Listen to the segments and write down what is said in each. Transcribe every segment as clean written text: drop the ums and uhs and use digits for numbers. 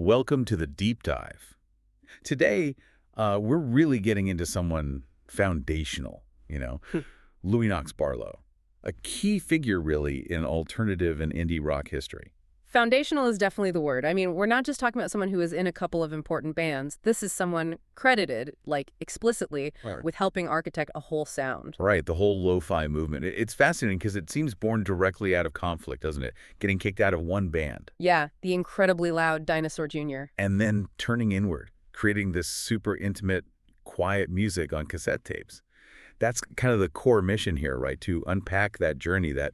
Welcome to the deep dive. Today, we're really getting into someone foundational, Louis Knox Barlow, a key figure really in alternative and indie rock history. Foundational is definitely the word. I mean, we're not just talking about someone who is in a couple of important bands. This is someone credited, like explicitly, Right. with helping architect a whole sound. Right, the whole lo-fi movement. It's fascinating because it seems born directly out of conflict, doesn't it? Getting kicked out of one band Yeah, the incredibly loud Dinosaur Jr. and then turning inward, creating this super intimate, quiet music on cassette tapes. That's kind of the core mission here, right? To unpack that journey, that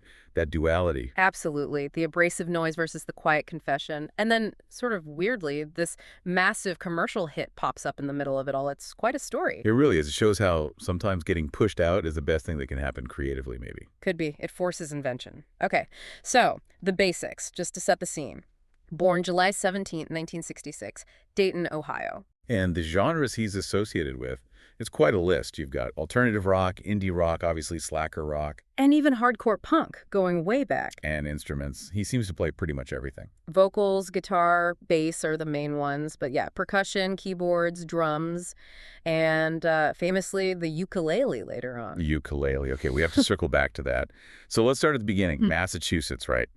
duality. Absolutely. The abrasive noise versus the quiet confession. And then, sort of weirdly, this massive commercial hit pops up in the middle of it all. It's quite a story. It really is. It shows how sometimes getting pushed out is the best thing that can happen creatively, maybe. Could be. It forces invention. Okay, so the basics, just to set the scene. Born July 17th, 1966, Dayton, Ohio. And the genres he's associated with, it's quite a list. You've got alternative rock, indie rock, obviously slacker rock. And even hardcore punk, going way back. And instruments. He seems to play pretty much everything. Vocals, guitar, bass are the main ones. But yeah, percussion, keyboards, drums, and famously the ukulele later on. The ukulele. Okay, we have to circle back to that. So let's start at the beginning. Massachusetts, right?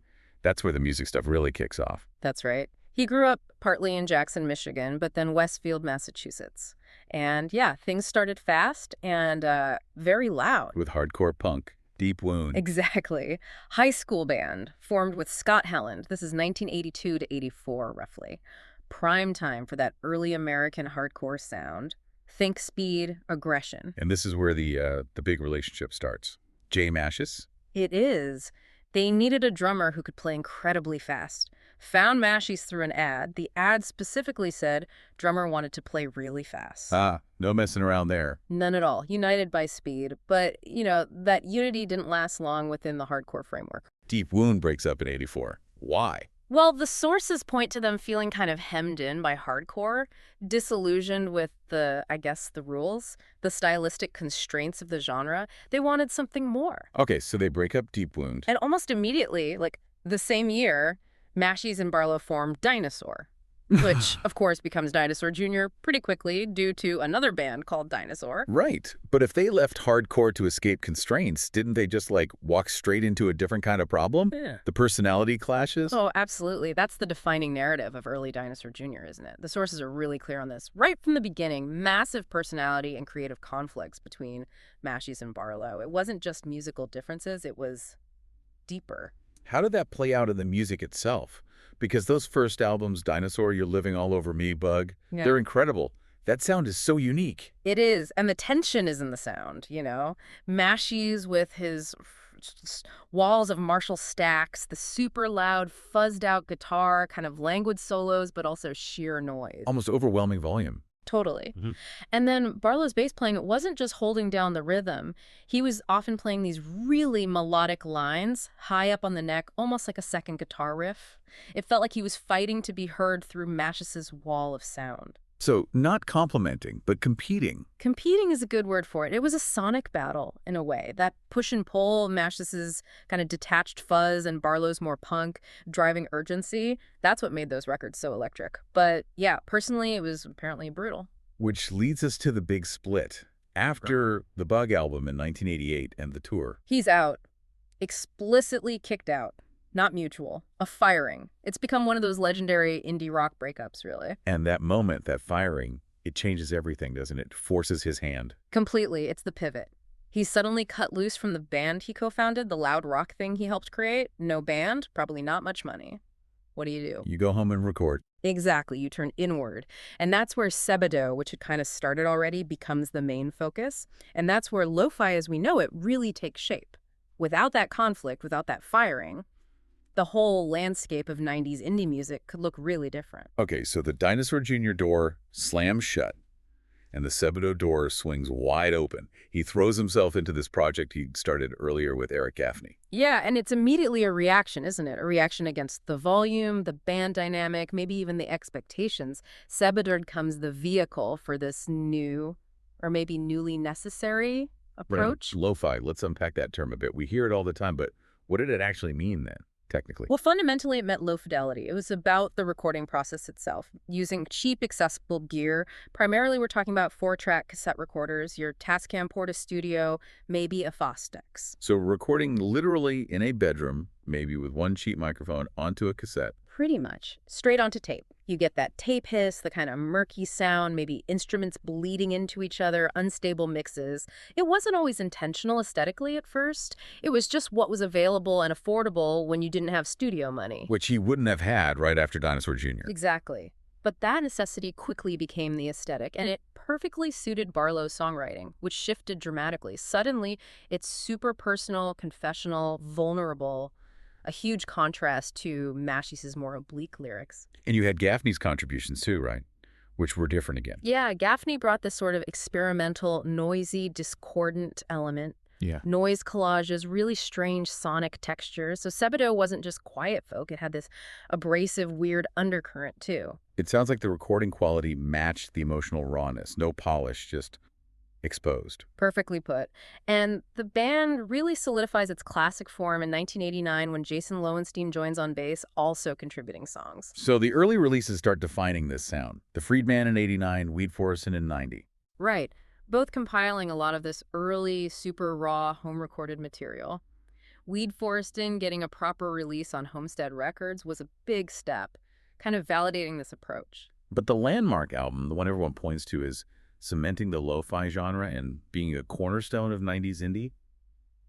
That's where the music stuff really kicks off. That's right. He grew up partly in Jackson, Michigan, but then Westfield, Massachusetts. And yeah, things started fast and very loud. With hardcore punk, Deep Wound. Exactly. High school band formed with Scott Helland. This is 1982 to 84, roughly. Prime time for that early American hardcore sound. Think speed, aggression. And this is where the big relationship starts. Jay Mashis. It is. They needed a drummer who could play incredibly fast. Found Mashis through an ad. The ad specifically said drummer wanted to play really fast. No messing around there. None at all. United by speed. But, that unity didn't last long within the hardcore framework. Deep Wound breaks up in 84. Why? Well, the sources point to them feeling kind of hemmed in by hardcore, disillusioned with the rules, the stylistic constraints of the genre. They wanted something more. Okay, so they break up Deep Wound. And almost immediately, like the same year, Mashis and Barlow form Dinosaur, which, of course, becomes Dinosaur Jr. pretty quickly due to another band called Dinosaur. Right. But if they left hardcore to escape constraints, didn't they just, walk straight into a different kind of problem? Yeah. The personality clashes? Oh, absolutely. That's the defining narrative of early Dinosaur Jr., isn't it? The sources are really clear on this. Right from the beginning, massive personality and creative conflicts between Mashis and Barlow. It wasn't just musical differences, it was deeper. How did that play out in the music itself? Because those first albums, Dinosaur, You're Living All Over Me, Bug, They're incredible. That sound is so unique. It is, and the tension is in the sound, Mashis with his walls of Marshall stacks, the super loud, fuzzed-out guitar, kind of languid solos, but also sheer noise. Almost overwhelming volume. Totally. And then Barlow's bass playing wasn't just holding down the rhythm. He was often playing these really melodic lines high up on the neck, almost like a second guitar riff. It felt like he was fighting to be heard through Mashis's wall of sound. So not complementing, but competing. Competing is a good word for it. It was a sonic battle, in a way. That push and pull, Mashis's kind of detached fuzz and Barlow's more punk, driving urgency, that's what made those records so electric. But yeah, personally, it was apparently brutal. Which leads us to the big split. After the Bug album in 1988 and the tour. He's out. Explicitly kicked out. Not mutual. A firing. It's become one of those legendary indie rock breakups, really. And that moment, that firing, it changes everything, doesn't it? Forces his hand. Completely. It's the pivot. He's suddenly cut loose from the band he co-founded, the loud rock thing he helped create. No band, probably not much money. What do? You go home and record. Exactly. You turn inward. And that's where Sebadoh, which had kind of started already, becomes the main focus. And that's where lo-fi as we know it really takes shape. Without that conflict, without that firing, the whole landscape of 90s indie music could look really different. Okay, so the Dinosaur Jr. door slams shut, and the Sebadoh door swings wide open. He throws himself into this project he started earlier with Eric Gaffney. Yeah, and it's immediately a reaction, isn't it? A reaction against the volume, the band dynamic, maybe even the expectations. Sebadoh becomes the vehicle for this new, or maybe newly necessary approach. Right. Lo-fi, let's unpack that term a bit. We hear it all the time, but what did it actually mean then? technically? Well, fundamentally, it meant low fidelity. It was about the recording process itself, using cheap, accessible gear. Primarily, we're talking about 4-track cassette recorders, your Tascam Porta Studio, maybe a Fostex. So recording literally in a bedroom, maybe with one cheap microphone, onto a cassette. Pretty much. Straight onto tape. You get that tape hiss, the kind of murky sound, maybe instruments bleeding into each other, unstable mixes. It wasn't always intentional aesthetically at first. It was just what was available and affordable when you didn't have studio money. Which he wouldn't have had right after Dinosaur Jr. Exactly. But that necessity quickly became the aesthetic, and it perfectly suited Barlow's songwriting, which shifted dramatically. Suddenly, it's super personal, confessional, vulnerable, a huge contrast to Mashis's more oblique lyrics. And you had Gaffney's contributions too, right? Which were different again. Yeah, Gaffney brought this sort of experimental, noisy, discordant element. Yeah. Noise collages, really strange sonic textures. So Sebadoh wasn't just quiet folk. It had this abrasive, weird undercurrent, too. It sounds like the recording quality matched the emotional rawness. No polish, just exposed. Perfectly put. And the band really solidifies its classic form in 1989 when Jason Lowenstein joins on bass, also contributing songs. So the early releases start defining this sound. The Freedman in 89, Weed Forreston in 90. Right. Both compiling a lot of this early, super raw, home-recorded material. Weed Forreston getting a proper release on Homestead Records was a big step, kind of validating this approach. But the landmark album, the one everyone points to, is cementing the lo-fi genre and being a cornerstone of 90s indie.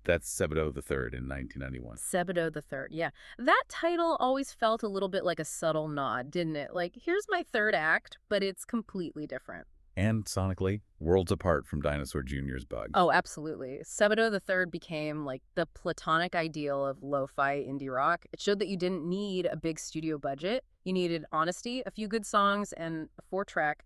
That's Sebadoh III in 1991. Sebadoh III, yeah. That title always felt a little bit like a subtle nod, didn't it? Like, here's my third act, but it's completely different. And sonically, worlds apart from Dinosaur Jr.'s Bug. Oh, absolutely. Sebadoh III became like the platonic ideal of lo-fi indie rock. It showed that you didn't need a big studio budget. You needed honesty, a few good songs, and a 4-track.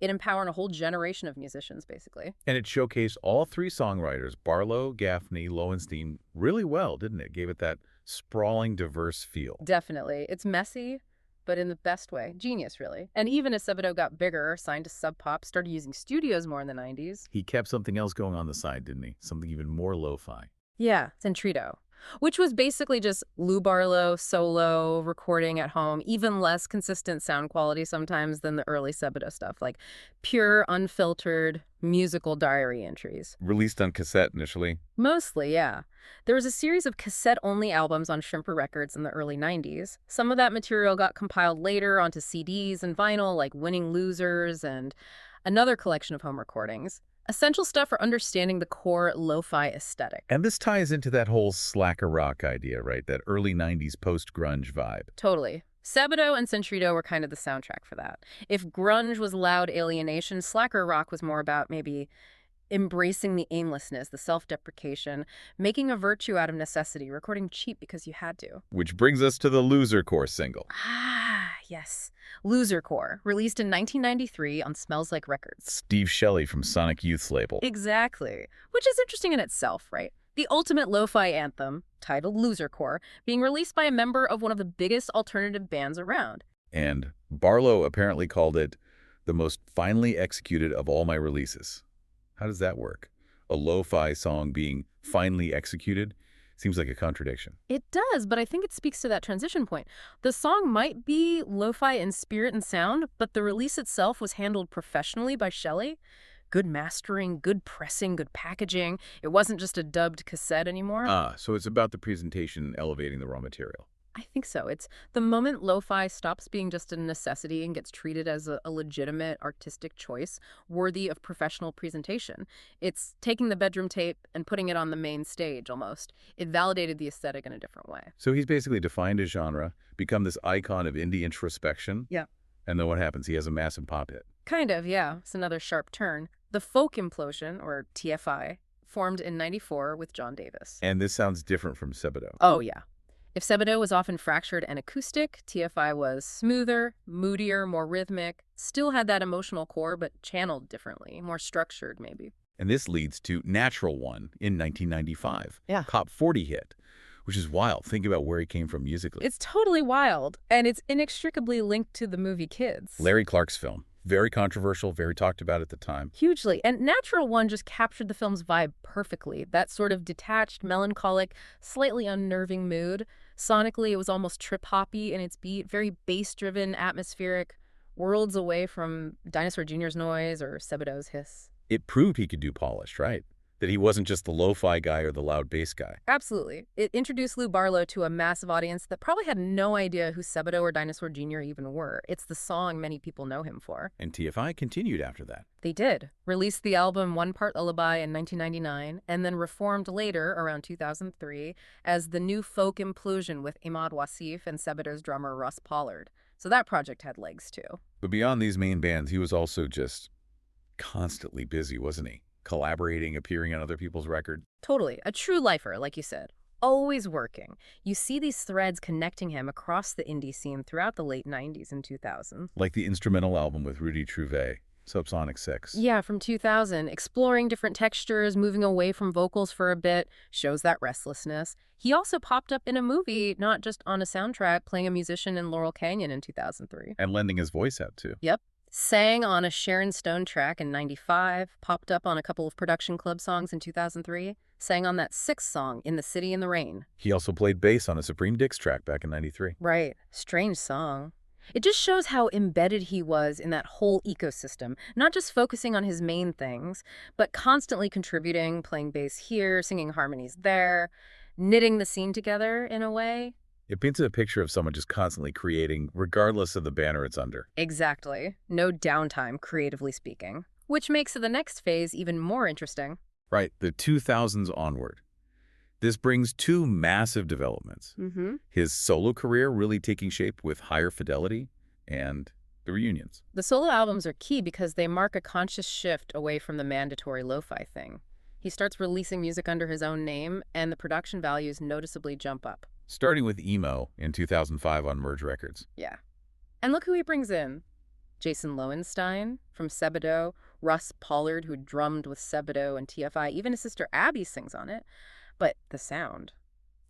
It empowered a whole generation of musicians, basically. And it showcased all three songwriters, Barlow, Gaffney, Lowenstein, really well, didn't it? Gave it that sprawling, diverse feel. Definitely. It's messy, but in the best way. Genius, really. And even as Sebadoh got bigger, signed to Sub Pop, started using studios more in the 90s. He kept something else going on the side, didn't he? Something even more lo-fi. Yeah, Centrido, which was basically just Lou Barlow solo recording at home, even less consistent sound quality sometimes than the early Sebadoh stuff, like pure, unfiltered musical diary entries. Released on cassette initially. Mostly, yeah. There was a series of cassette-only albums on Shrimper Records in the early 90s. Some of that material got compiled later onto CDs and vinyl, like Winning Losers and another collection of home recordings. Essential stuff for understanding the core lo-fi aesthetic. And this ties into that whole slacker rock idea, right? That early 90s post-grunge vibe. Totally. Sebadoh and Centrido were kind of the soundtrack for that. If grunge was loud alienation, slacker rock was more about maybe embracing the aimlessness, the self-deprecation, making a virtue out of necessity, recording cheap because you had to. Which brings us to the Loser Core single. Ah, yes. Loser Core, released in 1993 on Smells Like Records. Steve Shelley from Sonic Youth's label. Exactly. Which is interesting in itself, right? The ultimate lo-fi anthem, titled Loser Core, being released by a member of one of the biggest alternative bands around. And Barlow apparently called it the most finely executed of all my releases. How does that work? A lo-fi song being finely executed? Seems like a contradiction. It does, but I think it speaks to that transition point. The song might be lo-fi in spirit and sound, but the release itself was handled professionally by Shelley. Good mastering, good pressing, good packaging. It wasn't just a dubbed cassette anymore. So it's about the presentation elevating the raw material. I think so. It's the moment lo-fi stops being just a necessity and gets treated as a legitimate artistic choice worthy of professional presentation. It's taking the bedroom tape and putting it on the main stage almost. It validated the aesthetic in a different way. So he's basically defined a genre, become this icon of indie introspection. Yeah. And then what happens? He has a massive pop hit. Kind of, yeah. It's another sharp turn. The Folk Implosion, or TFI, formed in '94 with John Davis. And this sounds different from Sebadoh. Oh, yeah. If Sebadoh was often fractured and acoustic, TFI was smoother, moodier, more rhythmic, still had that emotional core, but channeled differently, more structured maybe. And this leads to Natural One in 1995. Yeah. Top 40 hit, which is wild. Think about where he came from musically. It's totally wild, and it's inextricably linked to the movie Kids. Larry Clark's film. Very controversial, very talked about at the time. Hugely. And Natural One just captured the film's vibe perfectly. That sort of detached, melancholic, slightly unnerving mood. Sonically, it was almost trip-hoppy in its beat, very bass-driven, atmospheric, worlds away from Dinosaur Jr.'s noise or Sebadoh's hiss. It proved he could do polished, right? That he wasn't just the lo-fi guy or the loud bass guy. Absolutely. It introduced Lou Barlow to a massive audience that probably had no idea who Sebadoh or Dinosaur Jr. even were. It's the song many people know him for. And TFI continued after that. They did. Released the album One Part Lullaby in 1999, and then reformed later, around 2003, as the new Folk Implosion with Imad Wasif and Sebadoh's drummer Russ Pollard. So that project had legs, too. But beyond these main bands, he was also just constantly busy, wasn't he? Collaborating, appearing on other people's records. Totally. A true lifer, like you said. Always working. You see these threads connecting him across the indie scene throughout the late 90s and 2000s. Like the instrumental album with Rudy Trouvé, Subsonic 6. Yeah, from 2000. Exploring different textures, moving away from vocals for a bit, shows that restlessness. He also popped up in a movie, not just on a soundtrack, playing a musician in Laurel Canyon in 2003. And lending his voice out, too. Yep. Sang on a Sharon Stone track in 95, popped up on a couple of Production Club songs in 2003, sang on that Sixth song, In the City in the Rain. He also played bass on a Supreme Dicks track back in 93. Right. Strange song. It just shows how embedded he was in that whole ecosystem, not just focusing on his main things, but constantly contributing, playing bass here, singing harmonies there, knitting the scene together in a way. It paints a picture of someone just constantly creating, regardless of the banner it's under. Exactly. No downtime, creatively speaking. Which makes the next phase even more interesting. Right, the 2000s onward. This brings two massive developments. His solo career really taking shape with Higher Fidelity and the reunions. The solo albums are key because they mark a conscious shift away from the mandatory lo-fi thing. He starts releasing music under his own name, and the production values noticeably jump up. Starting with Emo in 2005 on Merge Records. Yeah. And look who he brings in. Jason Lowenstein from Sebadoh, Russ Pollard, who drummed with Sebadoh and TFI. Even his sister Abby sings on it. But the sound,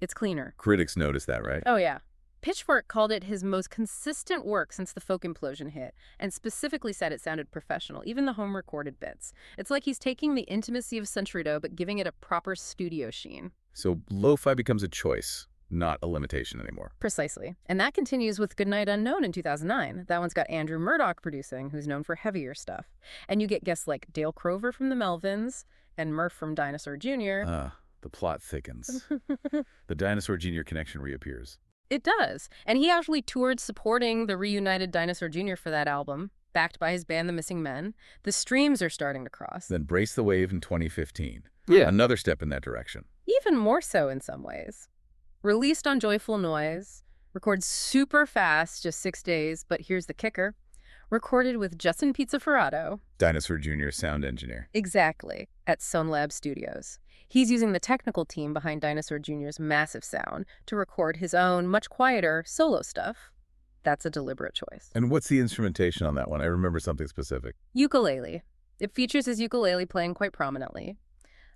it's cleaner. Critics noticed that, right? Oh, yeah. Pitchfork called it his most consistent work since the Folk Implosion hit, and specifically said it sounded professional, even the home-recorded bits. It's like he's taking the intimacy of Century-Do, but giving it a proper studio sheen. So lo-fi becomes a choice, not a limitation anymore. Precisely. And that continues with Goodnight Unknown in 2009. That one's got Andrew Murdoch producing, who's known for heavier stuff. And you get guests like Dale Crover from the Melvins and Murph from Dinosaur Jr. The plot thickens. The Dinosaur Jr. connection reappears. It does. And he actually toured supporting the reunited Dinosaur Jr. for that album, backed by his band The Missing Men. The streams are starting to cross. Then Brace the Wave in 2015. Yeah. Another step in that direction. Even more so in some ways. Released on Joyful Noise, records super fast, just 6 days, but here's the kicker. Recorded with Justin Pizzaferrato. Dinosaur Jr. sound engineer. Exactly, at Sonlab Studios. He's using the technical team behind Dinosaur Jr.'s massive sound to record his own, much quieter, solo stuff. That's a deliberate choice. And what's the instrumentation on that one? I remember something specific. Ukulele. It features his ukulele playing quite prominently.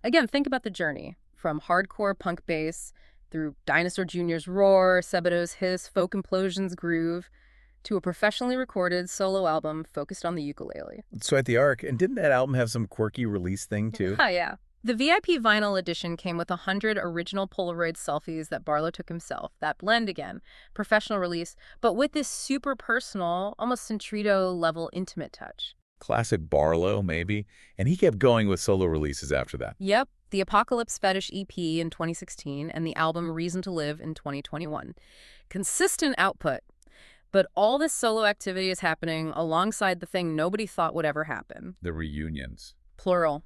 Again, think about the journey, from hardcore punk bass through Dinosaur Jr.'s roar, Sebadoh's hiss, Folk Implosion's groove, to a professionally recorded solo album focused on the ukulele. So at the Ark, and didn't that album have some quirky release thing too? Yeah. The VIP vinyl edition came with 100 original Polaroid selfies that Barlow took himself. That blend again, professional release, but with this super personal, almost Century-Do-level intimate touch. Classic Barlow, maybe. And he kept going with solo releases after that. Yep, the Apocalypse Fetish EP in 2016 and the album Reason to Live in 2021. Consistent output. But all this solo activity is happening alongside the thing nobody thought would ever happen. The reunions. Plural.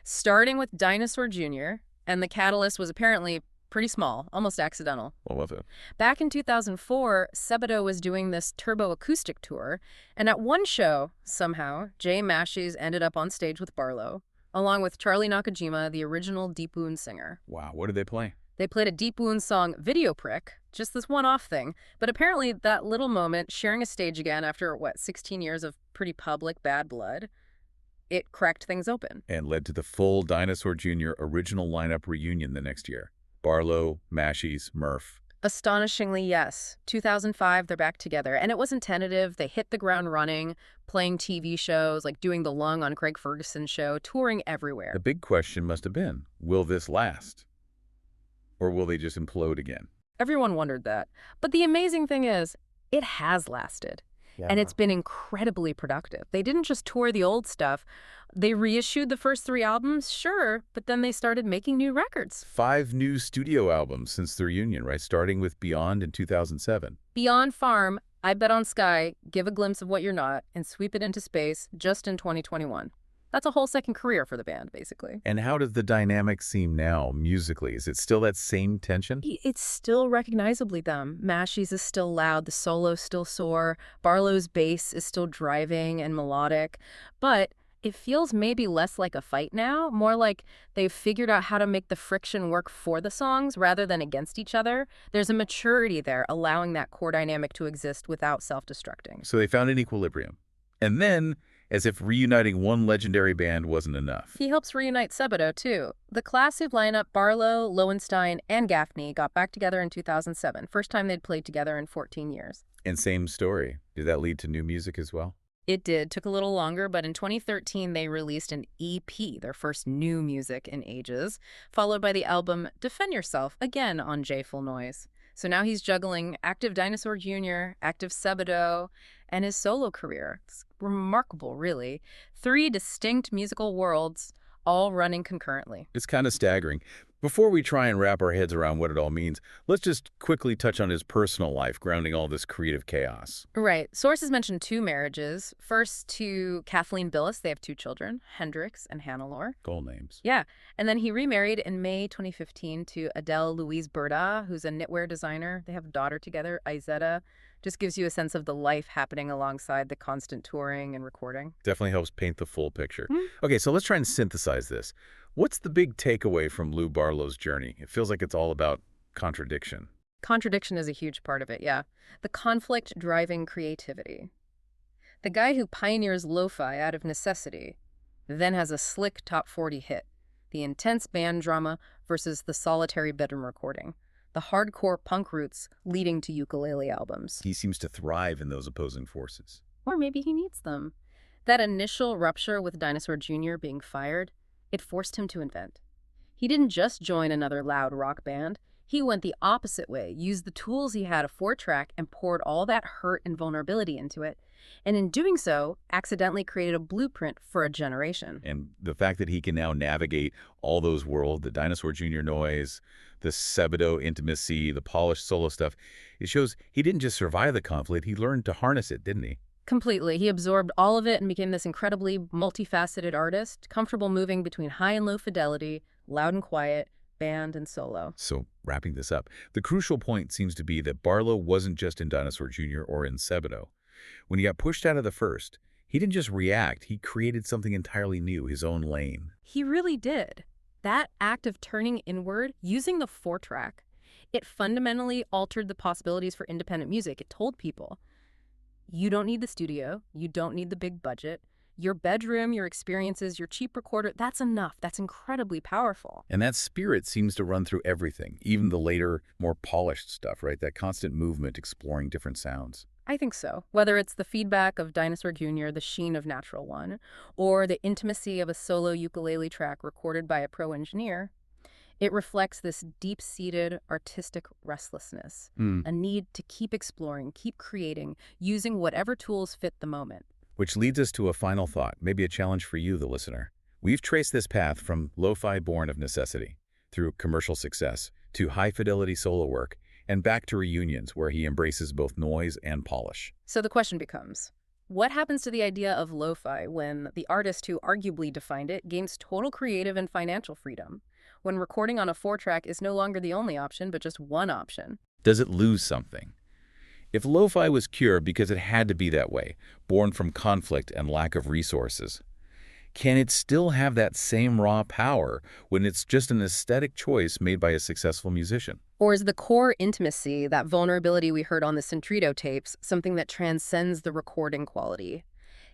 Starting with Dinosaur Jr., and the catalyst was apparently pretty small, almost accidental. What was it? Back in 2004, Sebadoh was doing this turbo acoustic tour, and at one show, somehow, Jay Mashies ended up on stage with Barlow, along with Charlie Nakajima, the original Deep Wound singer. Wow, what did they play? They played a Deep Wound song, Video Prick, just this one-off thing, but apparently that little moment, sharing a stage again after, 16 years of pretty public bad blood, it cracked things open. And led to the full Dinosaur Jr. original lineup reunion the next year. Barlow, Mashies, Murph. Astonishingly, yes. 2005, they're back together. And it wasn't tentative. They hit the ground running, playing TV shows, like doing The Lung on Craig Ferguson's show, touring everywhere. The big question must have been, will this last? Or will they just implode again? Everyone wondered that. But the amazing thing is, it has lasted. And it's been incredibly productive. They didn't just tour the old stuff. They reissued the first 3 albums, sure, but then they started making new records. 5 new studio albums since the reunion, right? Starting with Beyond in 2007. Beyond Farm, I Bet on Sky, Give a Glimpse of What You're Not, and Sweep It Into Space just in 2021. That's a whole second career for the band, basically. And how does the dynamic seem now, musically? Is it still that same tension? It's still recognizably them. Mashy's is still loud, the solo's still soar, Barlow's bass is still driving and melodic, but it feels maybe less like a fight now, more like they've figured out how to make the friction work for the songs rather than against each other. There's a maturity there, allowing that core dynamic to exist without self-destructing. So they found an equilibrium. And then, as if reuniting one legendary band wasn't enough. He helps reunite Sebadoh, too. The classic lineup, Barlow, Lowenstein, and Gaffney, got back together in 2007, first time they'd played together in 14 years. And same story. Did that lead to new music as well? It did. Took a little longer, but in 2013, they released an EP, their first new music in ages, followed by the album Defend Yourself, again on J-Full Noise. So now he's juggling active Dinosaur Jr., active Sebadoh, and his solo career. It's remarkable, really. 3 distinct musical worlds, all running concurrently. It's kind of staggering. Before we try and wrap our heads around what it all means, let's just quickly touch on his personal life, grounding all this creative chaos. Right. Sources mention 2 marriages. First to Kathleen Billis. They have 2 children, Hendrix and Hannelore. Goal names. Yeah. And then he remarried in May 2015 to Adele Louise Berda, who's a knitwear designer. They have a daughter together, Izetta. Just gives you a sense of the life happening alongside the constant touring and recording. Definitely helps paint the full picture. Okay, so let's try and synthesize this. What's the big takeaway from Lou Barlow's journey? It feels like it's all about contradiction. Contradiction is a huge part of it, yeah. The conflict driving creativity. The guy who pioneers lo-fi out of necessity then has a slick top 40 hit. The intense band drama versus the solitary bedroom recording. The hardcore punk roots leading to ukulele albums. He seems to thrive in those opposing forces. Or maybe he needs them. That initial rupture with Dinosaur Jr. being fired, it forced him to invent. He didn't just join another loud rock band. He went the opposite way, used the tools he had, a 4-track, and poured all that hurt and vulnerability into it. And in doing so, accidentally created a blueprint for a generation. And the fact that he can now navigate all those worlds, the Dinosaur Jr. noise, the Sebadoh intimacy, the polished solo stuff, it shows he didn't just survive the conflict, he learned to harness it, didn't he? Completely. He absorbed all of it and became this incredibly multifaceted artist, comfortable moving between high and low fidelity, loud and quiet, band and solo. So, wrapping this up, the crucial point seems to be that Barlow wasn't just in Dinosaur Jr. or in Sebadoh. When he got pushed out of the first, he didn't just react, he created something entirely new, his own lane. He really did. That act of turning inward, using the 4-track, it fundamentally altered the possibilities for independent music. It told people, you don't need the studio, you don't need the big budget, your bedroom, your experiences, your cheap recorder, that's enough. That's incredibly powerful. And that spirit seems to run through everything, even the later, more polished stuff, right? That constant movement, exploring different sounds. I think so. Whether it's the feedback of Dinosaur Jr., the sheen of Natural One, or the intimacy of a solo ukulele track recorded by a pro engineer, it reflects this deep-seated artistic restlessness, a need to keep exploring, keep creating, using whatever tools fit the moment. Which leads us to a final thought, maybe a challenge for you, the listener. We've traced this path from lo-fi born of necessity, through commercial success, to high-fidelity solo work, and back to reunions where he embraces both noise and polish. So the question becomes, what happens to the idea of lo-fi when the artist who arguably defined it gains total creative and financial freedom? When recording on a 4-track is no longer the only option, but just one option? Does it lose something? If lo-fi was cured because it had to be that way, born from conflict and lack of resources, can it still have that same raw power when it's just an aesthetic choice made by a successful musician? Or is the core intimacy, that vulnerability we heard on the Centrito tapes, something that transcends the recording quality?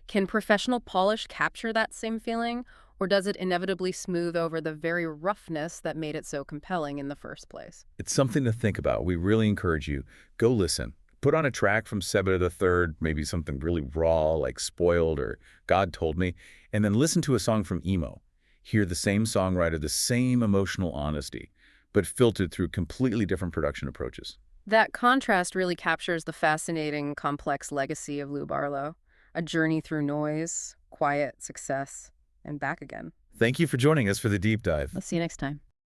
Can professional polish capture that same feeling? Or does it inevitably smooth over the very roughness that made it so compelling in the first place? It's something to think about. We really encourage you. Go listen. Put on a track from Sebadoh the Third, maybe something really raw like Spoiled or God Told Me, and then listen to a song from Emo. Hear the same songwriter, the same emotional honesty, but filtered through completely different production approaches. That contrast really captures the fascinating, complex legacy of Lou Barlow. A journey through noise, quiet, success, and back again. Thank you for joining us for the deep dive. Let's see you next time.